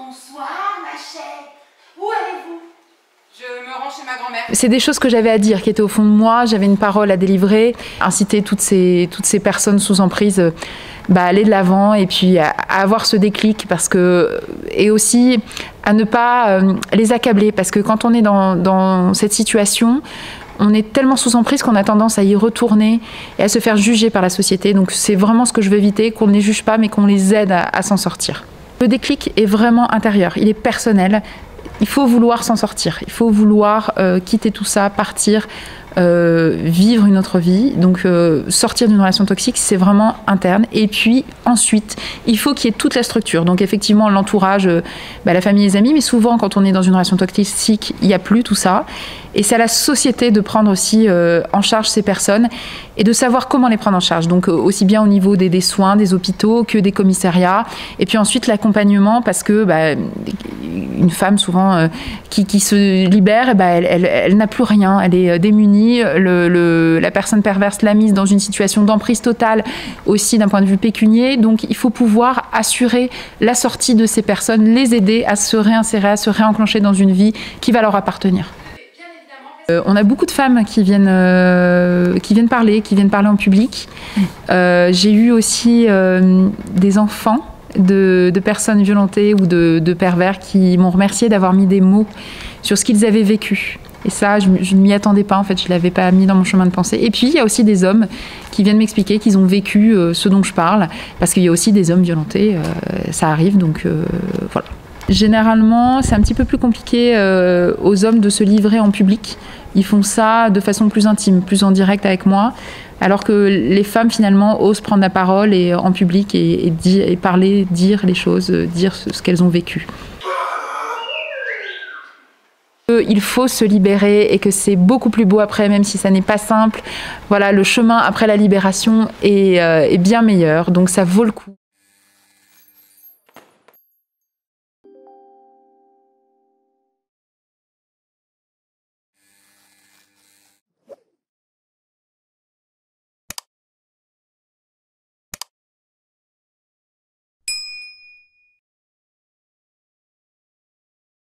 Bonsoir, ma chère. Où allez-vous? Je me rends chez ma grand-mère. C'est des choses que j'avais à dire, qui étaient au fond de moi. J'avais une parole à délivrer, inciter toutes ces personnes sous emprise à aller de l'avant et puis à avoir ce déclic et aussi à ne pas les accabler parce que quand on est dans cette situation, on est tellement sous emprise qu'on a tendance à y retourner et à se faire juger par la société. Donc c'est vraiment ce que je veux éviter, qu'on ne les juge pas mais qu'on les aide à s'en sortir. Le déclic est vraiment intérieur, il est personnel. Il faut vouloir s'en sortir, il faut vouloir quitter tout ça, partir, vivre une autre vie. Donc sortir d'une relation toxique, c'est vraiment interne. Et puis ensuite, il faut qu'il y ait toute la structure. Donc effectivement, l'entourage, la famille, les amis, mais souvent quand on est dans une relation toxique, il n'y a plus tout ça. Et c'est à la société de prendre aussi en charge ces personnes et de savoir comment les prendre en charge. Donc aussi bien au niveau des soins, des hôpitaux que des commissariats. Et puis ensuite l'accompagnement parce que une femme souvent qui se libère, elle n'a plus rien, elle est démunie. La personne perverse l'a mise dans une situation d'emprise totale aussi d'un point de vue pécunier. Donc il faut pouvoir assurer la sortie de ces personnes, les aider à se réinsérer, à se réenclencher dans une vie qui va leur appartenir. On a beaucoup de femmes qui viennent parler en public. J'ai eu aussi des enfants de personnes violentées ou de pervers qui m'ont remercié d'avoir mis des mots sur ce qu'ils avaient vécu. Et ça, je ne m'y attendais pas, en fait, je ne l'avais pas mis dans mon chemin de pensée. Et puis, il y a aussi des hommes qui viennent m'expliquer qu'ils ont vécu ce dont je parle, parce qu'il y a aussi des hommes violentés, ça arrive, donc voilà. Généralement, c'est un petit peu plus compliqué aux hommes de se livrer en public. Ils font ça de façon plus intime, plus en direct avec moi, alors que les femmes, finalement, osent prendre la parole en public et parler, dire les choses, dire ce qu'elles ont vécu. Il faut se libérer et que c'est beaucoup plus beau après, même si ça n'est pas simple. Voilà, le chemin après la libération est bien meilleur, donc ça vaut le coup.